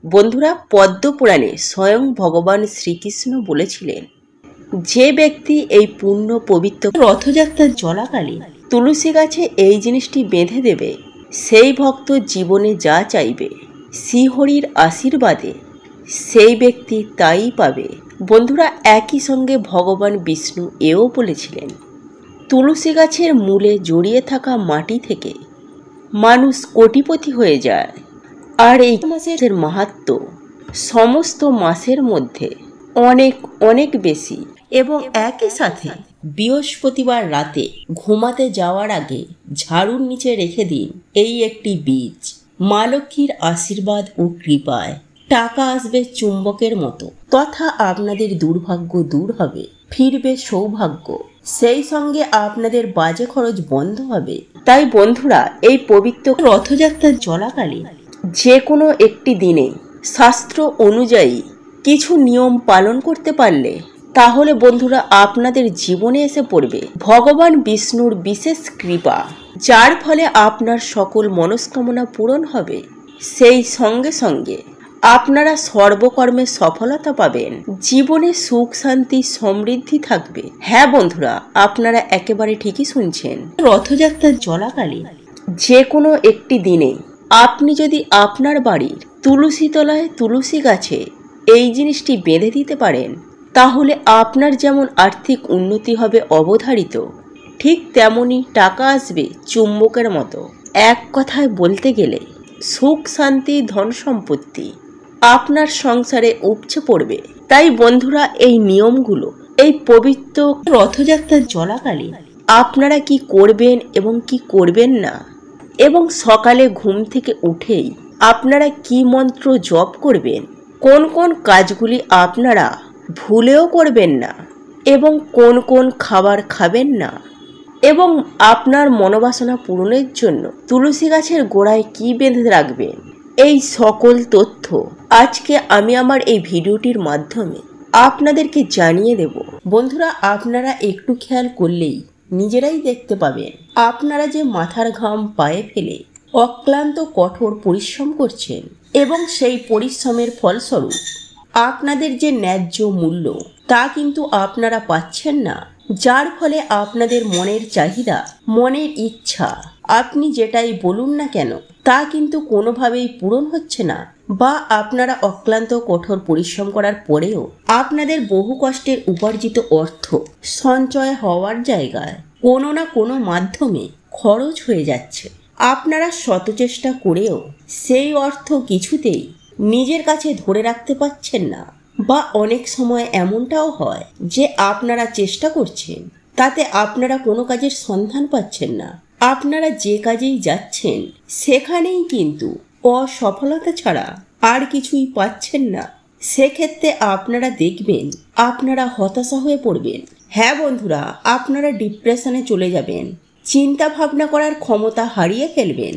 বন্ধুরা, পদ্মপুরাণে স্বয়ং ভগবান শ্রীকৃষ্ণ বলেছিলেন, যে ব্যক্তি এই পূর্ণ পবিত্র রথযাত্রার চলাকালীন তুলসী গাছে এই জিনিসটি বেঁধে দেবে, সেই ভক্ত জীবনে যা চাইবে শ্রীহরির আশীর্বাদে সেই ব্যক্তি তাই পাবে। বন্ধুরা, একই সঙ্গে ভগবান বিষ্ণু এও বলেছিলেন, তুলসী গাছের মূলে জড়িয়ে থাকা মাটি থেকে মানুষ কোটিপতি হয়ে যায়। আর এই মাসের মাহাত্ম্য সমস্ত মাসের মধ্যে অনেক অনেক বেশি। এবং একই সাথে বৃহস্পতিবার রাতে ঘুমাতে যাওয়ার আগে ঝাড়ুর নিচে রেখে দিন এই একটি বীজ। মা লক্ষ্মীর আশীর্বাদ ও কৃপায় টাকা আসবে চুম্বকের মতো, তথা আপনাদের দুর্ভাগ্য দূর হবে, ফিরবে সৌভাগ্য, সেই সঙ্গে আপনাদের বাজে খরচ বন্ধ হবে। তাই বন্ধুরা, এই পবিত্র রথযাত্রার চলাকালীন যে কোনো একটি দিনে শাস্ত্র অনুযায়ী কিছু নিয়ম পালন করতে পারলে তাহলে বন্ধুরা আপনাদের জীবনে এসে পড়বে ভগবান বিষ্ণুর বিশেষ কৃপা, যার ফলে আপনার সকল মনস্কামনা পূরণ হবে। সেই সঙ্গে সঙ্গে আপনারা সর্বকর্মে সফলতা পাবেন, জীবনে সুখ শান্তি সমৃদ্ধি থাকবে। হ্যাঁ বন্ধুরা, আপনারা একেবারে ঠিকই শুনছেন। রথযাত্রার চলাকালীন যে কোনো একটি দিনে আপনি যদি আপনার বাড়ির তুলসী তলায় তুলসী গাছে এই জিনিসটি বেঁধে দিতে পারেন, তাহলে আপনার যেমন আর্থিক উন্নতি হবে অবধারিত, ঠিক তেমনি টাকা আসবে চুম্বকের মতো। এক কথায় বলতে গেলে সুখ শান্তি ধন সম্পত্তি আপনার সংসারে উপচে পড়বে। তাই বন্ধুরা, এই নিয়মগুলো এই পবিত্র রথযাত্রার চলাকালীন আপনারা কি করবেন এবং কি করবেন না, এবং সকালে ঘুম থেকে উঠেই আপনারা কি মন্ত্র জপ করবেন, কোন কোন কাজগুলি আপনারা ভুলেও করবেন না, এবং কোন কোন খাবার খাবেন না, এবং আপনার মনোবাসনা পূরণের জন্য তুলসী গাছের গোড়ায় কি বেঁধে রাখবেন, এই সকল তথ্য আজকে আমি আমার এই ভিডিওটির মাধ্যমে আপনাদেরকে জানিয়ে দেব। বন্ধুরা, আপনারা একটু খেয়াল করলেই নিজেরাই দেখতে পাবেন আপনারা যে মাথার ঘাম পায়ে ফেলে অক্লান্ত কঠোর পরিশ্রম করছেন, এবং সেই পরিশ্রমের ফলস্বরূপ আপনাদের যে ন্যায্য মূল্য তা কিন্তু আপনারা পাচ্ছেন না, যার ফলে আপনাদের মনের চাহিদা, মনের ইচ্ছা আপনি যেটাই বলুন না কেন তা কিন্তু কোনোভাবেই পূরণ হচ্ছে না, বা আপনারা অক্লান্ত কঠোর পরিশ্রম করার পরেও আপনাদের বহু কষ্টের উপার্জিত অর্থ সঞ্চয় হওয়ার জায়গায় কোনো না কোনো মাধ্যমে খরচ হয়ে যাচ্ছে। আপনারা শত চেষ্টা করেও সেই অর্থ কিছুতেই নিজের কাছে ধরে রাখতে পারছেন না, বা অনেক সময় এমনটাও হয় যে আপনারা চেষ্টা করছেন তাতে আপনারা কোনো কাজের সন্ধান পাচ্ছেন না। আপনারা যে কাজেই যাচ্ছেন সেখানেই কিন্তু অসফলতা ছাড়া আর কিছুই পাচ্ছেন না। সেক্ষেত্রে আপনারা দেখবেন আপনারা হতাশা হয়ে পড়বেন। হ্যাঁ বন্ধুরা, আপনারা ডিপ্রেশনে চলে যাবেন, চিন্তা ভাবনা করার ক্ষমতা হারিয়ে ফেলবেন,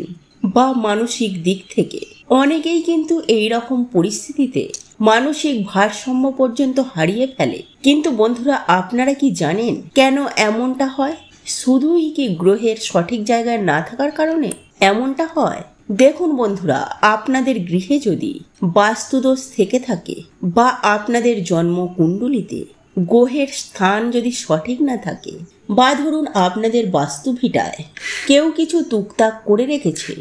বা মানসিক দিক থেকে অনেকেই কিন্তু এই রকম পরিস্থিতিতে মানসিক ভারসাম্য পর্যন্ত হারিয়ে ফেলে। কিন্তু বন্ধুরা, আপনারা কি জানেন কেন এমনটা হয়? শুধুই কি গ্রহের সঠিক জায়গায় না থাকার কারণে এমনটা হয়? দেখুন বন্ধুরা, আপনাদের গৃহে যদি বাস্তুদোষ থেকে থাকে, বা আপনাদের জন্ম কুণ্ডলিতে গ্রহের স্থান যদি সঠিক না থাকে, বা ধরুন আপনাদের বাস্তুভিটায় কেউ কিছু টুকটাক করে রেখেছে,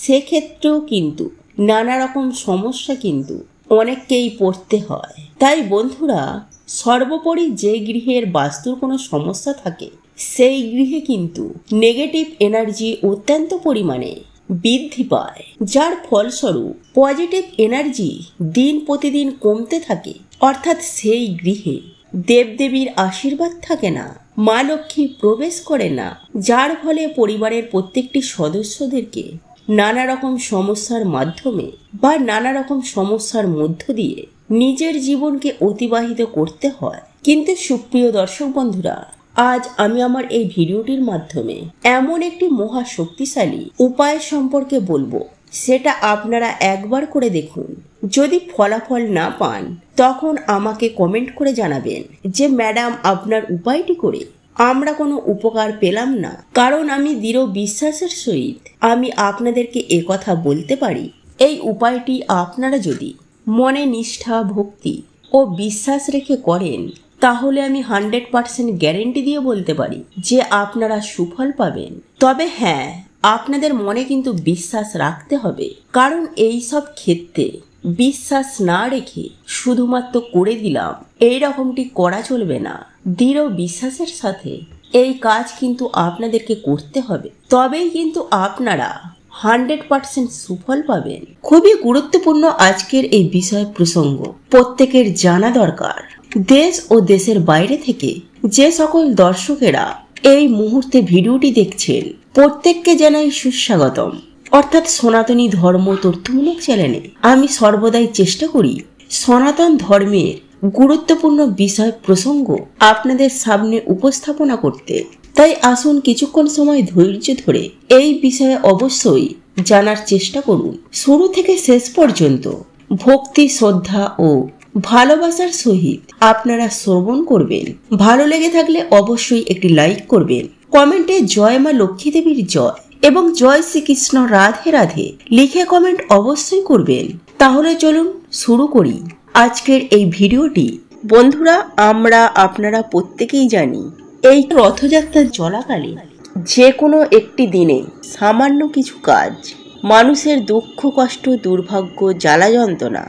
সেক্ষেত্রেও কিন্তু নানা রকম সমস্যা কিন্তু অনেককেই পড়তে হয়। তাই বন্ধুরা, সর্বোপরি যে গৃহের বাস্তুর কোনো সমস্যা থাকে সেই গৃহে কিন্তু নেগেটিভ এনার্জি অত্যন্ত পরিমাণে বৃদ্ধি পায়, যার ফলস্বরূপ পজিটিভ এনার্জি দিন প্রতিদিন কমতে থাকে। অর্থাৎ সেই গৃহে দেবদেবীর আশীর্বাদ থাকে না, মা লক্ষ্মী প্রবেশ করে না, যার ফলে পরিবারের প্রত্যেকটি সদস্যদেরকে নানা রকম সমস্যার মাধ্যমে বা নানা রকম সমস্যার মধ্য দিয়ে নিজের জীবনকে অতিবাহিত করতে হয়। কিন্তু সুপ্রিয় দর্শক বন্ধুরা, আজ আমি আমার এই ভিডিওটির মাধ্যমে এমন একটি মহা শক্তিশালী উপায় সম্পর্কে বলবো, সেটা আপনারা একবার করে দেখুন। যদি ফলাফল না পান তখন আমাকে কমেন্ট করে জানাবেন যে ম্যাডাম, আপনার উপায়টি করে আমরা কোনো উপকার পেলাম না। কারণ আমি দৃঢ় বিশ্বাসের সহিত আমি আপনাদেরকে একথা বলতে পারি, এই উপায়টি আপনারা যদি মনে নিষ্ঠা, ভক্তি ও বিশ্বাস রেখে করেন, তাহলে আমি 100% গ্যারেন্টি দিয়ে বলতে পারি যে আপনারা সুফল পাবেন। তবে হ্যাঁ, আপনাদের মনে কিন্তু বিশ্বাস রাখতে হবে, কারণ এই সব ক্ষেত্রে বিশ্বাস না রেখে শুধুমাত্র করে দিলাম এই রকমটি করা চলবে না। দৃঢ় বিশ্বাসের সাথে এই কাজ কিন্তু আপনাদেরকে করতে হবে, তবেই কিন্তু আপনারা 100% সুফল পাবেন। খুবই গুরুত্বপূর্ণ আজকের এই বিষয় প্রসঙ্গ, প্রত্যেকের জানা দরকার। দেশ ও দেশের বাইরে থেকে যে সকল দর্শকেরা এই মুহূর্তে ভিডিওটি দেখছেন, প্রত্যেককে জানাই সুস্বাগতম। অর্থাৎ সনাতনী ধর্ম তথ্যমূলক চ্যানেলে আমি সর্বদাই চেষ্টা করি সনাতন ধর্মের গুরুত্বপূর্ণ বিষয় প্রসঙ্গ আপনাদের সামনে উপস্থাপনা করতে। তাই আসুন কিছুক্ষণ সময় ধৈর্য ধরে এই বিষয়ে অবশ্যই জানার চেষ্টা করুন। শুরু থেকে শেষ পর্যন্ত ভক্তি, শ্রদ্ধা ও ভালোবাসার সহিত আপনারা শ্রবণ করবেন। ভালো লেগে থাকলে অবশ্যই একটি লাইক করবেন। কমেন্টে জয় মা লক্ষ্মী দেবীর জয় এবং জয় শ্রীকৃষ্ণ রাধে রাধে লিখে কমেন্ট অবশ্যই করবেন। তাহলে চলুন শুরু করি আজকের এই ভিডিওটি। বন্ধুরা, আপনারা প্রত্যেকেই জানি, এই রথযাত্রার চলাকালে যে কোনো একটি দিনে সামান্য কিছু কাজ মানুষের দুঃখ, কষ্ট, দুর্ভাগ্য, জ্বালা যন্ত্রণা,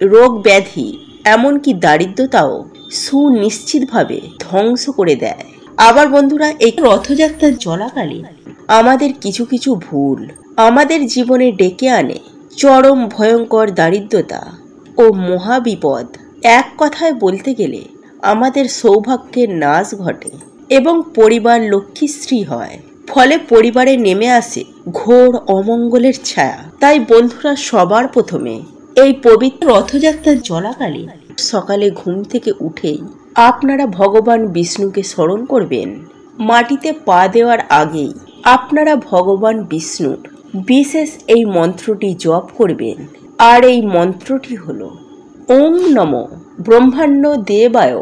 রোগ ব্যাধি, এমনকি দারিদ্রতাও সুনিশ্চিতভাবে ধ্বংস করে দেয়। আবার বন্ধুরা, এই রথযাত্রার চলাকালে আমাদের কিছু কিছু ভুল আমাদের জীবনে ডেকে আনে চরম ভয়ঙ্কর দারিদ্রতা ও মহাবিপদ। এক কথায় বলতে গেলে আমাদের সৌভাগ্যের নাশ ঘটে এবং পরিবার লক্ষ্মীশ্রী হয়। ফলে পরিবারে নেমে আসে ঘোর অমঙ্গলের ছায়া। তাই বন্ধুরা, সবার প্রথমে এই পবিত্র রথযাত্রার চলাকালে সকালে ঘুম থেকে উঠেই আপনারা ভগবান বিষ্ণুকে স্মরণ করবেন। মাটিতে পা দেওয়ার আগেই আপনারা ভগবান বিষ্ণুর বিশেষ এই মন্ত্রটি জপ করবেন। আর এই মন্ত্রটি হলো ওম নমো ব্রহ্মাণ্ড দেবায়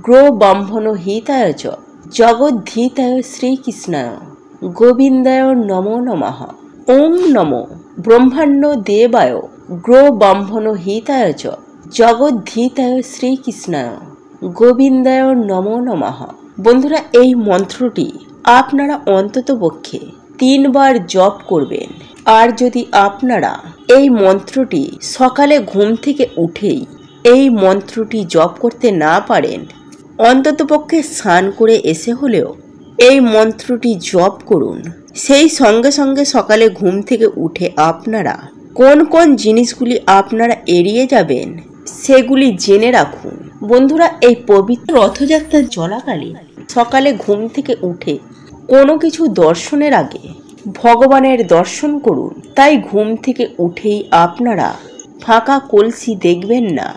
গ্রো ব্রাহ্মণ হিতায় চ জগদ্ধিতায় শ্রীকৃষ্ণায় গোবিন্দায় নমো নমঃ। ওম নমো ব্রহ্মাণ্ড দেবায় গ্রো ব্রাহ্মণ হিতায় চ জগদ্ধিতায় শ্রীকৃষ্ণায় গোবিন্দায় নমো নমঃ। বন্ধুরা, এই মন্ত্রটি আপনারা অন্ততপক্ষে 3 বার জপ করবেন। আর যদি আপনারা এই মন্ত্রটি সকালে ঘুম থেকে উঠেই এই মন্ত্রটি জপ করতে না পারেন, অন্ততপক্ষে স্নান করে এসে হলেও এই মন্ত্রটি জপ করুন। সেই সঙ্গে সঙ্গে সকালে ঘুম থেকে উঠে আপনারা কোন কোন জিনিসগুলি আপনারা এড়িয়ে যাবেন সেগুলি জেনে রাখুন। বন্ধুরা, এই পবিত্র রথযাত্রার চলাকালে সকালে ঘুম থেকে উঠে কোনো কিছু দর্শনের আগে ভগবানের দর্শন করুন। তাই ঘুম থেকে উঠেই আপনারা ফাঁকা কলসি দেখবেন না,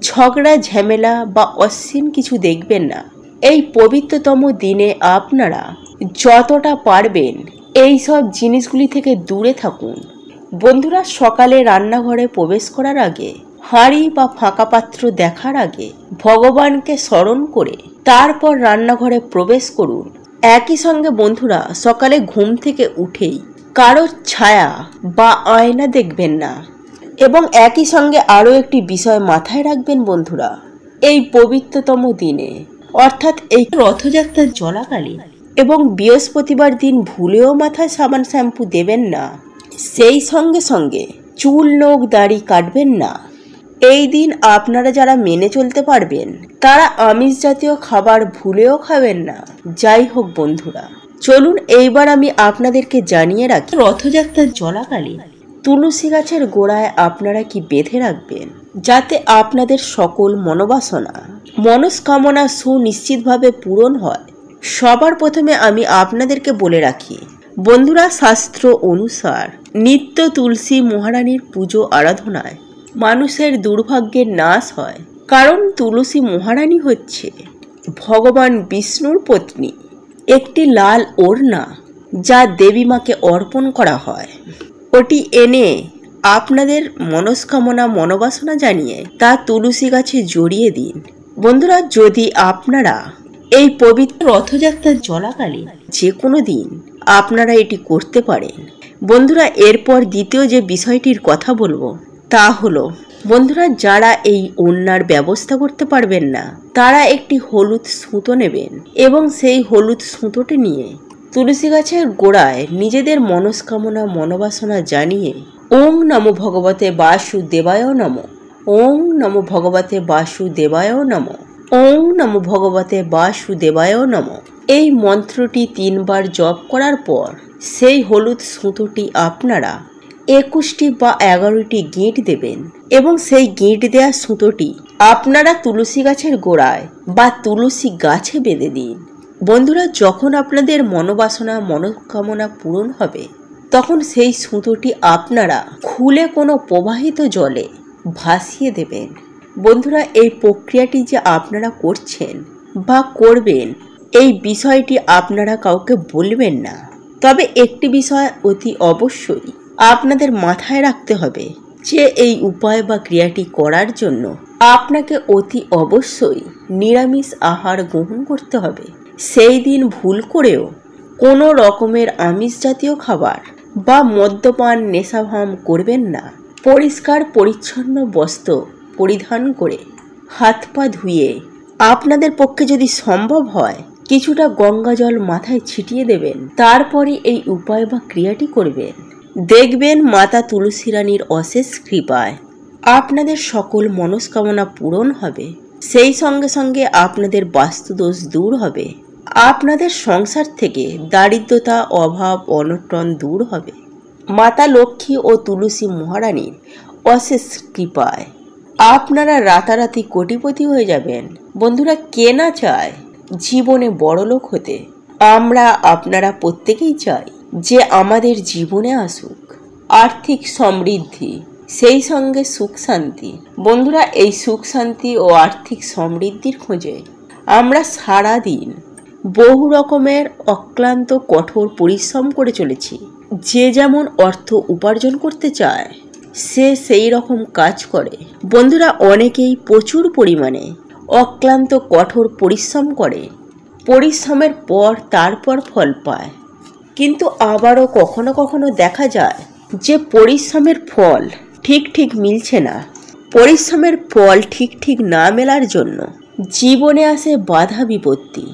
ঝগড়া ঝামেলা বা অশ্লীল কিছু দেখবেন না। এই পবিত্রতম দিনে আপনারা যতটা পারবেন এই সব জিনিসগুলি থেকে দূরে থাকুন। বন্ধুরা, সকালে রান্নাঘরে প্রবেশ করার আগে, হাঁড়ি বা ফাঁকা পাত্র দেখার আগে ভগবানকে স্মরণ করে তারপর রান্নাঘরে প্রবেশ করুন। একই সঙ্গে বন্ধুরা, সকালে ঘুম থেকে উঠেই কারোর ছায়া বা আয়না দেখবেন না। এবং একই সঙ্গে আরও একটি বিষয় মাথায় রাখবেন বন্ধুরা, এই পবিত্রতম দিনে অর্থাৎ এই রথযাত্রার চলাকালে এবং বৃহস্পতিবার দিন ভুলেও মাথায় সাবান শ্যাম্পু দেবেন না। সেই সঙ্গে সঙ্গে চুল, নখ, দাড়ি কাটবেন না। এই দিন আপনারা যারা মেনে চলতে পারবেন তারা আমিষ জাতীয় খাবার ভুলেও খাবেন না। যাই হোক বন্ধুরা, চলুন এইবার আমি আপনাদেরকে জানিয়ে রাখি রথযাত্রার চলাকালে তুলসী গাছের গোড়ায় আপনারা কি বেঁধে রাখবেন, যাতে আপনাদের সকল মনস্কামনা সুনিশ্চিতভাবে পূরণ হয়। সবার প্রথমে আমি আপনাদেরকে বলে রাখি বন্ধুরা, শাস্ত্র অনুসার নিত্য তুলসী মহারানীর পুজো আরাধনায় মানুষের দুর্ভাগ্যের নাশ হয়। কারণ তুলসী মহারানী হচ্ছে ভগবান বিষ্ণুর পত্নী। একটি লাল ওড়না যা দেবী মাকে অর্পণ করা হয়, ওটি এনে আপনাদের মনোবাসনা জানিয়ে তা তুলসী গাছে জড়িয়ে দিন। বন্ধুরা, যদি আপনারা এই পবিত্র রথযাত্রার চলাকালে যে কোনো দিন আপনারা এটি করতে পারেন। বন্ধুরা, এরপর দ্বিতীয় যে বিষয়টির কথা বলবো তা হলো বন্ধুরা, যারা এই ওড়নার ব্যবস্থা করতে পারবেন না তারা একটি হলুদ সুতো নেবেন এবং সেই হলুদ সুতোটি নিয়ে তুলসী গাছের গোড়ায় নিজেদের মনস্কামনা মনোবাসনা জানিয়ে ওং নমো ভগবতে বাসুদেবায় নমঃ, ওং নমো ভগবতে বাসুদেবায় নমঃ, ওং নমো ভগবতে বাসুদেবায় নমঃ এই মন্ত্রটি 3 বার জপ করার পর সেই হলুদ সুতোটি আপনারা 21টি বা 11টি গিঁট দেবেন এবং সেই গিঁট দেওয়া সুতোটি আপনারা তুলসী গাছের গোড়ায় বা তুলসী গাছে বেঁধে দিন। বন্ধুরা, যখন আপনাদের মনোবাসনা মনোকামনা পূরণ হবে তখন সেই সুতোটি আপনারা খুলে কোনো প্রবাহিত জলে ভাসিয়ে দেবেন। বন্ধুরা, এই প্রক্রিয়াটি যে আপনারা করছেন বা করবেন এই বিষয়টি আপনারা কাউকে বলবেন না। তবে একটি বিষয় অতি অবশ্যই আপনাদের মাথায় রাখতে হবে যে এই উপায় বা ক্রিয়াটি করার জন্য আপনাকে অতি অবশ্যই নিরামিষ আহার গ্রহণ করতে হবে। সেই দিন ভুল করেও কোনো রকমের আমিষ জাতীয় খাবার বা মদ্যপান নেশাভাম করবেন না। পরিষ্কার পরিচ্ছন্ন বস্ত্র পরিধান করে হাত পা ধুয়ে আপনাদের পক্ষে যদি সম্ভব হয় কিছুটা গঙ্গা জল মাথায় ছিটিয়ে দেবেন। তারপরে এই উপায় বা ক্রিয়াটি করবেন। দেখবেন মাতা তুলসী রানীর অশেষ কৃপায় আপনাদের সকল মনস্কামনা পূরণ হবে। সেই সঙ্গে সঙ্গে আপনাদের বাস্তুদোষ দূর হবে। আপনাদের সংসার থেকে দারিদ্রতা অভাব অনটন দূর হবে। মাতা লক্ষ্মী ও তুলসী মহারানীর অশেষ কৃপায় আপনারা রাতারাতি কোটিপতি হয়ে যাবেন। বন্ধুরা, কে না চায় জীবনে বড়লোক হতে? আমরা আপনারা প্রত্যেকেই চাই যে আমাদের জীবনে আসুক আর্থিক সমৃদ্ধি, সেই সঙ্গে সুখ শান্তি। বন্ধুরা, এই সুখ শান্তি ও আর্থিক সমৃদ্ধির খোঁজে আমরা সারা দিন বহু রকমের অক্লান্ত কঠোর পরিশ্রম করে চলেছি। যে যেমন অর্থ উপার্জন করতে চায় সে সেই রকম কাজ করে। বন্ধুরা, অনেকেই প্রচুর পরিমাণে অক্লান্ত কঠোর পরিশ্রম করে, পরিশ্রমের পর তারপর ফল পায়। কিন্তু আবারও কখনো কখনো দেখা যায় যে পরিশ্রমের ফল ঠিক মিলছে না। পরিশ্রমের ফল ঠিক না মেলার জন্য জীবনে আসে বাধা বিপত্তি।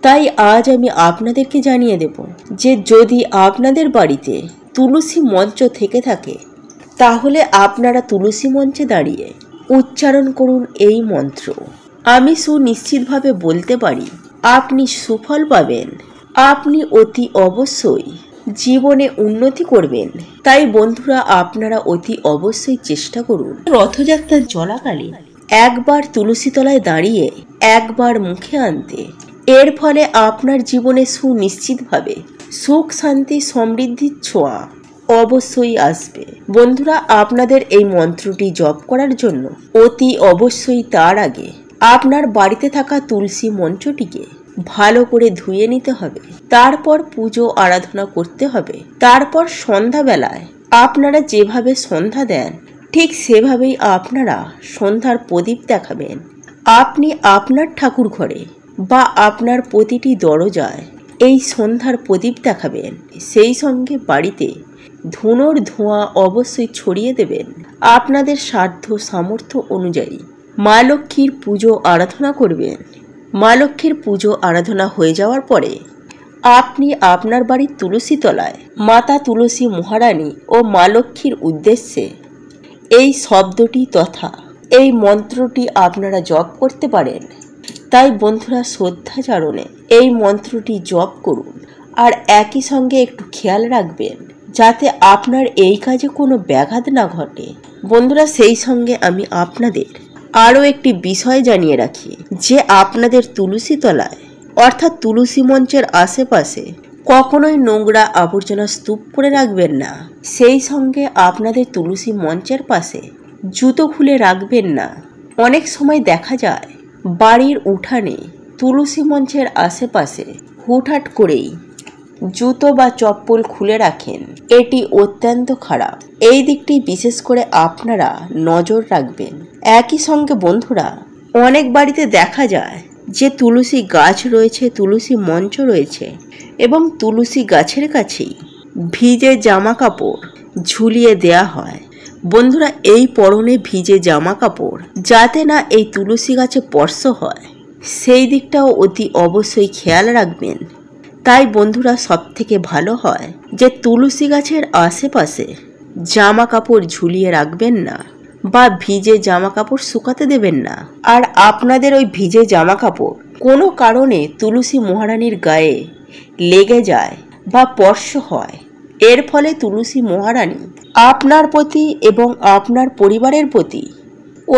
তাই আজ আমি আপনাদেরকে জানিয়ে দেব যে যদি আপনাদের বাড়িতে তুলসী মঞ্চ থেকে থাকে তাহলে আপনারা তুলসী মঞ্চে দাঁড়িয়ে উচ্চারণ করুন এই মন্ত্র। আমি সুনিশ্চিতভাবে বলতে পারি আপনি সুফল পাবেন। আপনি অতি অবশ্যই জীবনে উন্নতি করবেন। তাই বন্ধুরা, আপনারা অতি অবশ্যই চেষ্টা করুন রথযাত্রা চলাকালীন একবার তুলসী তলায় দাঁড়িয়ে একবার মুখে আনতে। এর ফলে আপনার জীবনে সুনিশ্চিতভাবে সুখ শান্তি সমৃদ্ধির ছোঁয়া অবশ্যই আসবে। বন্ধুরা, আপনাদের এই মন্ত্রটি জপ করার জন্য অতি অবশ্যই তার আগে আপনার বাড়িতে থাকা তুলসী মঞ্চটিকে ভালো করে ধুয়ে নিতে হবে। তারপর পুজো আরাধনা করতে হবে। তারপর সন্ধ্যাবেলায় আপনারা যেভাবে সন্ধ্যা দেন ঠিক সেভাবেই আপনারা সন্ধ্যার প্রদীপ দেখাবেন। আপনি আপনার ঠাকুর ঘরে বা আপনার প্রতিটি দরজায় এই সন্ধ্যার প্রদীপ দেখাবেন। সেই সঙ্গে বাড়িতে ধুনোর ধোঁয়া অবশ্যই ছড়িয়ে দেবেন। আপনাদের সাধ্য সামর্থ্য অনুযায়ী মা লক্ষ্মীর পুজো আরাধনা করবেন। মা লক্ষ্মীর পুজো আরাধনা হয়ে যাওয়ার পরে আপনি আপনার বাড়ির তুলসী তলায় মাতা তুলসী মহারানী ও মা লক্ষ্মীর উদ্দেশ্যে এই শব্দটি তথা এই মন্ত্রটি আপনারা জপ করতে পারেন। তাই বন্ধুরা, শ্রদ্ধাচরণে এই মন্ত্রটি জপ করুন। আর একই সঙ্গে একটু খেয়াল রাখবেন যাতে আপনার এই কাজে কোনো ব্যাঘাত না ঘটে। বন্ধুরা, সেই সঙ্গে আমি আপনাদের আরও একটি বিষয় জানিয়ে রাখি যে আপনাদের তুলসী তলায় অর্থাৎ তুলসী মঞ্চের আশেপাশে কখনোই নোংরা আবর্জনা স্তূপ করে রাখবেন না। সেই সঙ্গে আপনাদের তুলসী মঞ্চের পাশে জুতো খুলে রাখবেন না। অনেক সময় দেখা যায় বাড়ির উঠানে তুলসী মঞ্চের আশেপাশে হুটহাট করেই জুতো বা চপ্পল খুলে রাখেন। এটি অত্যন্ত খারাপ। এই দিকটি বিশেষ করে আপনারা নজর রাখবেন। একই সঙ্গে বন্ধুরা, অনেক বাড়িতে দেখা যায় যে তুলসী গাছ রয়েছে, তুলসী মঞ্চ রয়েছে এবং তুলসী গাছের কাছেই ভিজে জামা কাপড় ঝুলিয়ে দেয়া হয়। বন্ধুরা, এই পরনে ভিজে জামা কাপড় যাতে না এই তুলসী গাছে স্পর্শ হয় সেই দিকটাও অতি অবশ্যই খেয়াল রাখবেন। তাই বন্ধুরা, সব থেকে ভালো হয় যে তুলসী গাছের আশেপাশে জামা কাপড় ঝুলিয়ে রাখবেন না বা ভিজে জামা কাপড় শুকাতে দেবেন না। আর আপনাদের ওই ভিজে জামা কাপড় কোনো কারণে তুলসী মহারানীর গায়ে লেগে যায় বা স্পর্শ হয়, এর ফলে তুলসী মহারানী আপনার প্রতি এবং আপনার পরিবারের প্রতি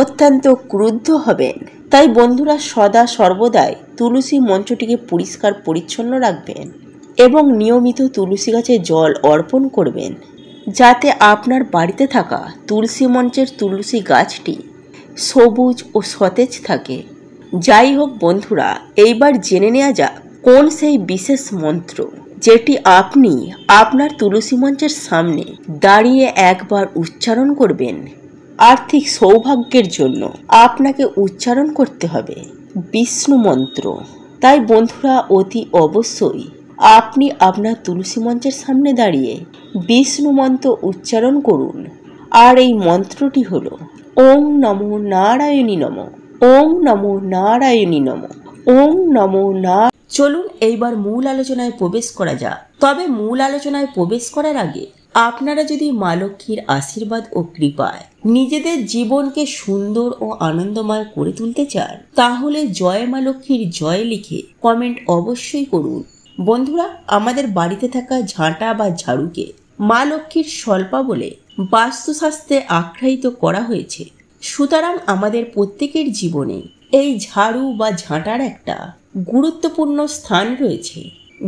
অত্যন্ত ক্রুদ্ধ হবেন। তাই বন্ধুরা, সদা সর্বদাই তুলসী মঞ্চটিকে পরিষ্কার পরিচ্ছন্ন রাখবেন এবং নিয়মিত তুলসী গাছে জল অর্পণ করবেন, যাতে আপনার বাড়িতে থাকা তুলসী মঞ্চের তুলসী গাছটি সবুজ ও সতেজ থাকে। যাই হোক বন্ধুরা, এইবার জেনে নেওয়া যাক কোন সেই বিশেষ মন্ত্র যেটি আপনি আপনার তুলসী মঞ্চের সামনে দাঁড়িয়ে একবার উচ্চারণ করবেন। আর্থিক সৌভাগ্যের জন্য আপনাকে উচ্চারণ করতে হবে বিষ্ণু মন্ত্র। তাই বন্ধুরা, অতি অবশ্যই আপনি আপনার তুলসী মঞ্চের সামনে দাঁড়িয়ে বিষ্ণু মন্ত্র উচ্চারণ করুন। আর এই মন্ত্রটি হলো ওং নমো নারায়ণী নমঃ, ওং নমো নারায়ণী নমঃ, ওং নমো না। চলুন এইবার মূল আলোচনায় প্রবেশ করা যাক। তবে মূল আলোচনায় প্রবেশ করার আগে আপনারা যদি মা লক্ষ্মীর আশীর্বাদ ও কৃপায় নিজেদের জীবনকে সুন্দর ও আনন্দময় করে তুলতে চান, তাহলে জয় মা লক্ষ্মীর জয় লিখে কমেন্ট অবশ্যই করুন। বন্ধুরা, আমাদের বাড়িতে থাকা ঝাঁটা বা ঝাড়ুকে মা লক্ষ্মীর স্বল্পা বলে বাস্তুশাস্ত্রে আখ্যায়িত করা হয়েছে। সুতরাং আমাদের প্রত্যেকের জীবনে এই ঝাড়ু বা ঝাঁটার একটা গুরুত্বপূর্ণ স্থান রয়েছে।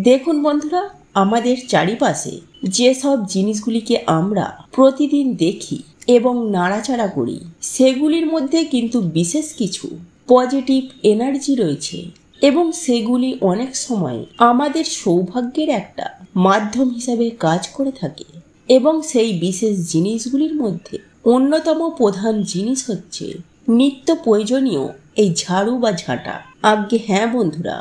দেখুন বন্ধুরা, আমাদের চারিপাশে যেসব জিনিসগুলিকে আমরা প্রতিদিন দেখি এবং নাড়াচাড়া করি, সেগুলির মধ্যে কিন্তু বিশেষ কিছু পজিটিভ এনার্জি রয়েছে এবং সেগুলি অনেক সময় আমাদের সৌভাগ্যের একটা মাধ্যম হিসাবে কাজ করে থাকে। এবং সেই বিশেষ জিনিসগুলির মধ্যে অন্যতম প্রধান জিনিস হচ্ছে নিত্য প্রয়োজনীয় এই ঝাড়ু বা ঝাঁটা। আজ্ঞে হ্যাঁ বন্ধুরা,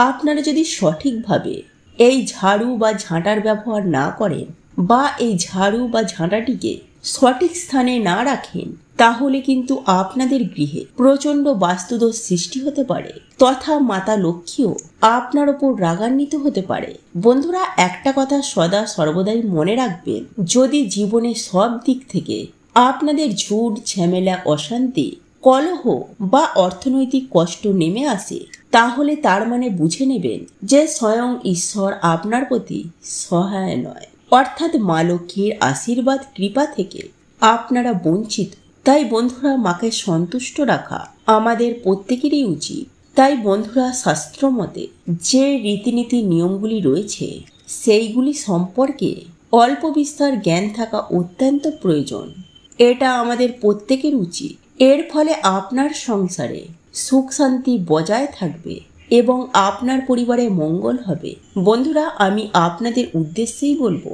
আপনারা যদি সঠিকভাবে এই ঝাড়ু বা ঝাঁটার ব্যবহার না করেন বা এই ঝাড়ু বা ঝাঁটাটিকে সঠিক স্থানে না রাখেন, তাহলে কিন্তু আপনাদের গৃহে প্রচণ্ড বাস্তুদোষ সৃষ্টি হতে পারে তথা মাতা লক্ষ্মীও আপনার ওপর রাগান্বিত হতে পারে। বন্ধুরা, একটা কথা সদা সর্বদাই মনে রাখবেন, যদি জীবনে সব দিক থেকে আপনাদের ঝুট ঝামেলা অশান্তি কলহ বা অর্থনৈতিক কষ্ট নেমে আসে, তাহলে তার মানে বুঝে নেবেন যে স্বয়ং ঈশ্বর আপনার প্রতি সহায় নয়, অর্থাৎ মা লক্ষ্মীর আশীর্বাদ কৃপা থেকে আপনারা বঞ্চিত। তাই বন্ধুরা, মাকে সন্তুষ্ট রাখা আমাদের প্রত্যেকেরই উচিত। তাই বন্ধুরা, শাস্ত্র মতে যে রীতিনীতি নিয়মগুলি রয়েছে সেইগুলি সম্পর্কে অল্প বিস্তর জ্ঞান থাকা অত্যন্ত প্রয়োজন। এটা আমাদের প্রত্যেকের উচিত। এর ফলে আপনার সংসারে সুখ শান্তি বজায় থাকবে এবং আপনার পরিবারে মঙ্গল হবে। বন্ধুরা, আমি আপনাদের উদ্দেশ্যেই বলবো,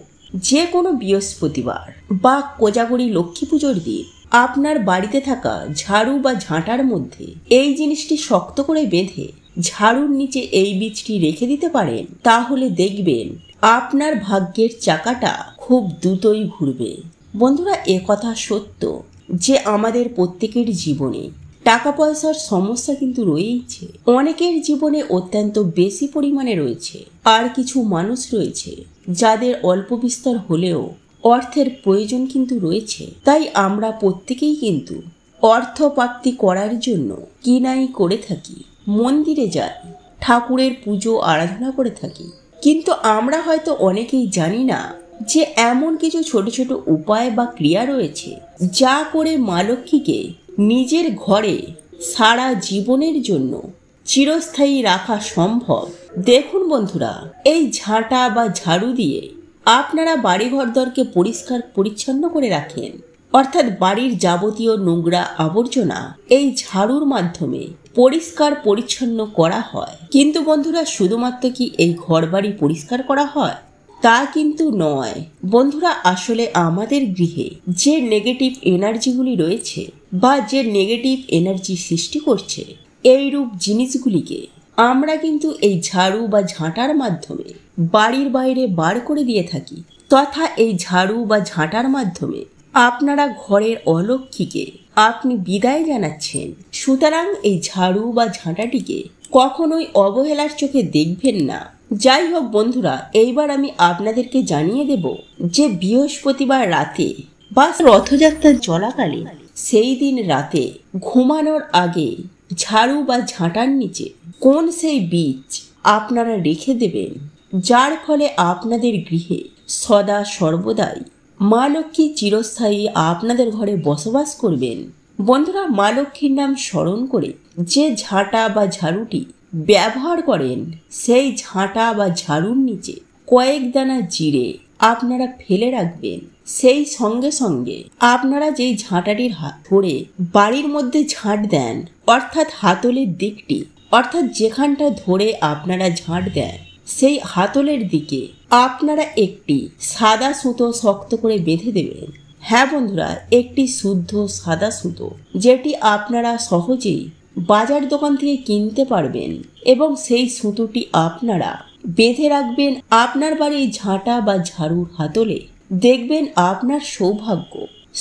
যে কোনো বৃহস্পতিবার বা কোজাগরী লক্ষ্মী পুজোর দিন আপনার বাড়িতে থাকা ঝাড়ু বা ঝাঁটার মধ্যে এই জিনিসটি শক্ত করে বেঁধে ঝাড়ুর নিচে এই বীজটি রেখে দিতে পারেন, তাহলে দেখবেন আপনার ভাগ্যের চাকাটা খুব দ্রুতই ঘুরবে। বন্ধুরা, কথা সত্য যে আমাদের প্রত্যেকের জীবনে টাকা পয়সার সমস্যা কিন্তু রয়েইছে। অনেকের জীবনে অত্যন্ত বেশি পরিমাণে রয়েছে, আর কিছু মানুষ রয়েছে যাদের অল্প বিস্তর হলেও অর্থের প্রয়োজন কিন্তু রয়েছে। তাই আমরা প্রত্যেকেই কিন্তু অর্থ প্রাপ্তি করার জন্য কিনাই করে থাকি, মন্দিরে যাই, ঠাকুরের পুজো আরাধনা করে থাকি। কিন্তু আমরা হয়তো অনেকেই জানি না যে এমন কিছু ছোট ছোট উপায় বা ক্রিয়া রয়েছে যা করে মা লক্ষ্মীকে নিজের ঘরে সারা জীবনের জন্য চিরস্থায়ী রাখা সম্ভব। দেখুন বন্ধুরা, এই ঝাঁটা বা ঝাড়ু দিয়ে আপনারা বাড়িঘর দরকে পরিষ্কার পরিচ্ছন্ন করে রাখেন, অর্থাৎ বাড়ির যাবতীয় নোংরা আবর্জনা এই ঝাড়ুর মাধ্যমে পরিষ্কার পরিচ্ছন্ন করা হয়। কিন্তু বন্ধুরা, শুধুমাত্র কি এই ঘর বাড়ি পরিষ্কার করা হয় তা কিন্তু নয়। বন্ধুরা, আসলে আমাদের গৃহে যে নেগেটিভ এনার্জিগুলি রয়েছে বা যে নেগেটিভ এনার্জি সৃষ্টি করছে, এইরূপ জিনিসগুলিকে আমরা কিন্তু এই ঝাড়ু বা ঝাঁটার মাধ্যমে বাড়ির বাইরে বার করে দিয়ে থাকি। তথা এই ঝাড়ু বা ঝাঁটার মাধ্যমে আপনারা ঘরের অলক্ষ্মীকে আপনি বিদায় জানাচ্ছেন। সুতরাং এই ঝাড়ু বা ঝাঁটাটিকে কখনোই অবহেলার চোখে দেখবেন না। যাই হোক বন্ধুরা, এইবার আমি আপনাদেরকে জানিয়ে দেব যে বৃহস্পতিবার রাতে বা রথযাত্রা চলাকালীন সেই দিন রাতে ঘুমানোর আগে ঝাড়ু বা ঝাঁটার নিচে কোন সেই বীজ আপনারা রেখে দেবেন, যার ফলে আপনাদের গৃহে সদা সর্বদাই মা লক্ষ্মী চিরস্থায়ী আপনাদের ঘরে বসবাস করবেন। বন্ধুরা, মা লক্ষ্মীর নাম স্মরণ করে যে ঝাঁটা বা ঝাড়ুটি ব্যবহার করেন, সেই ঝাঁটা বা ঝাড়ুর নিচে কয়েক দানা জিরে আপনারা ফেলে রাখবেন। সেই সঙ্গে সঙ্গে আপনারা যেই ঝাঁটাটির হাত ধরে বাড়ির মধ্যে ঝাঁট দেন, অর্থাৎ হাতলের দিকটি, অর্থাৎ যেখানটা ধরে আপনারা ঝাঁট দেন সেই হাতলের দিকে আপনারা একটি সাদা সুতো শক্ত করে বেঁধে দেবেন। হ্যাঁ বন্ধুরা, একটি শুদ্ধ সাদা সুতো, যেটি আপনারা সহজেই বাজার দোকান থেকে কিনতে পারবেন, এবং সেই সুতোটি আপনারা বেঁধে রাখবেন আপনার বাড়ির ঝাঁটা বা ঝাড়ুর হাতলে। দেখবেন আপনার সৌভাগ্য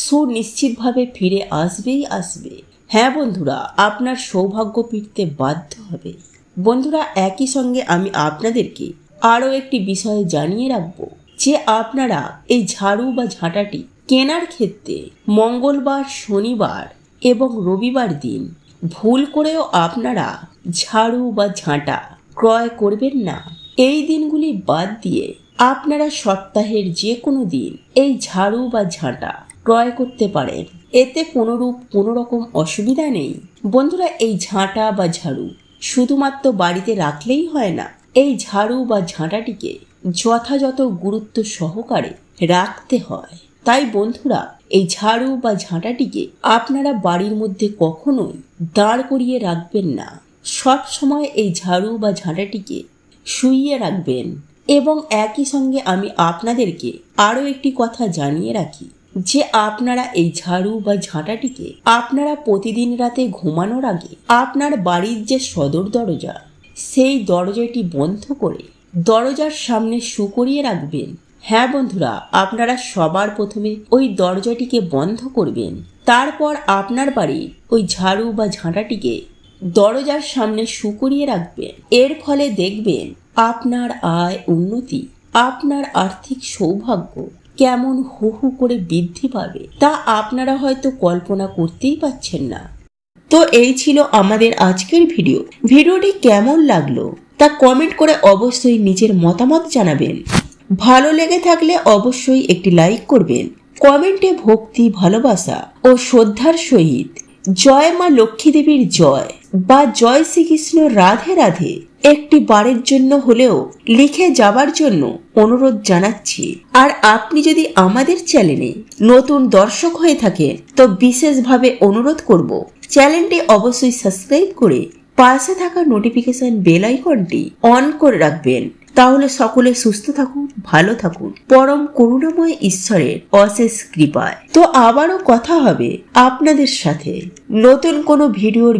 সুনিশ্চিতভাবে ফিরে আসবেই আসবে। হ্যাঁ বন্ধুরা, আপনার সৌভাগ্য ফিরতে বাধ্য হবে। বন্ধুরা, একই সঙ্গে আমি আপনাদেরকে আরও একটি বিষয় জানিয়ে রাখব যে আপনারা এই ঝাড়ু বা ঝাঁটাটি কেনার ক্ষেত্রে মঙ্গলবার, শনিবার এবং রবিবার দিন ভুল করেও আপনারা ঝাড়ু বা ঝাঁটা ক্রয় করবেন না। এই দিনগুলি বাদ দিয়ে আপনারা সপ্তাহের যে কোনো দিন এই ঝাড়ু বা ঝাঁটা ক্রয় করতে পারেন, এতে কোনো রকম অসুবিধা নেই। বন্ধুরা, এই ঝাঁটা বা ঝাড়ু শুধুমাত্র বাড়িতে রাখলেই হয় না, এই ঝাড়ু বা ঝাঁটাটিকে যথাযথ গুরুত্ব সহকারে রাখতে হয়। তাই বন্ধুরা, এই ঝাড়ু বা ঝাঁটাটিকে আপনারা বাড়ির মধ্যে কখনোই দাঁড় করিয়ে রাখবেন না। সব সময় এই ঝাড়ু বা ঝাঁটাটিকে শুইয়ে রাখবেন। এবং একই সঙ্গে আমি আপনাদেরকে আরও একটি কথা জানিয়ে রাখি যে আপনারা এই ঝাড়ু বা ঝাঁটাটিকে আপনারা প্রতিদিন রাতে ঘুমানোর আগে আপনার বাড়ির যে সদর দরজা, সেই দরজাটি বন্ধ করে দরজার সামনে শুকরিয়ে রাখবেন। হ্যাঁ বন্ধুরা, আপনারা সবার প্রথমে ওই দরজাটিকে বন্ধ করবেন, তারপর আপনার বাড়ির ওই ঝাড়ু বা ঝাঁটাটিকে দরজার সামনে শুকরিয়ে রাখবেন। এর ফলে দেখবেন আপনার আয় উন্নতি, আপনার আর্থিক সৌভাগ্য কেমন হু হু করে বৃদ্ধি পাবে তা আপনারা হয়তো কল্পনা করতেই পারছেন না। তো এই ছিল আমাদের আজকের ভিডিওটি কেমন লাগলো তা কমেন্ট করে অবশ্যই নিজের মতামত জানাবেন। ভালো লেগে থাকলে অবশ্যই একটি লাইক করবেন। কমেন্টে ভক্তি, ভালোবাসা ও শ্রদ্ধার সহিত জয় মা লক্ষ্মী দেবীর জয় বা জয় শ্রীকৃষ্ণ রাধে রাধে একটি বারের জন্য হলেও লিখে যাবার জন্য অনুরোধ জানাচ্ছি। আর আপনি যদি আমাদের চ্যানেলে নতুন দর্শক হয়ে থাকেন তো বিশেষভাবে অনুরোধ করব চ্যানেলটি অবশ্যই সাবস্ক্রাইব করে পাশে থাকা নোটিফিকেশন বেল আইকনটি অন করে রাখবেন। তাহলে সকলে সুস্থ থাকুন, ভালো থাকুন, পরম করুণাময় ঈশ্বরের অশেষ কৃপায়। তো আবারও কথা হবে আপনাদের সাথে নতুন কোনো ভিডিওর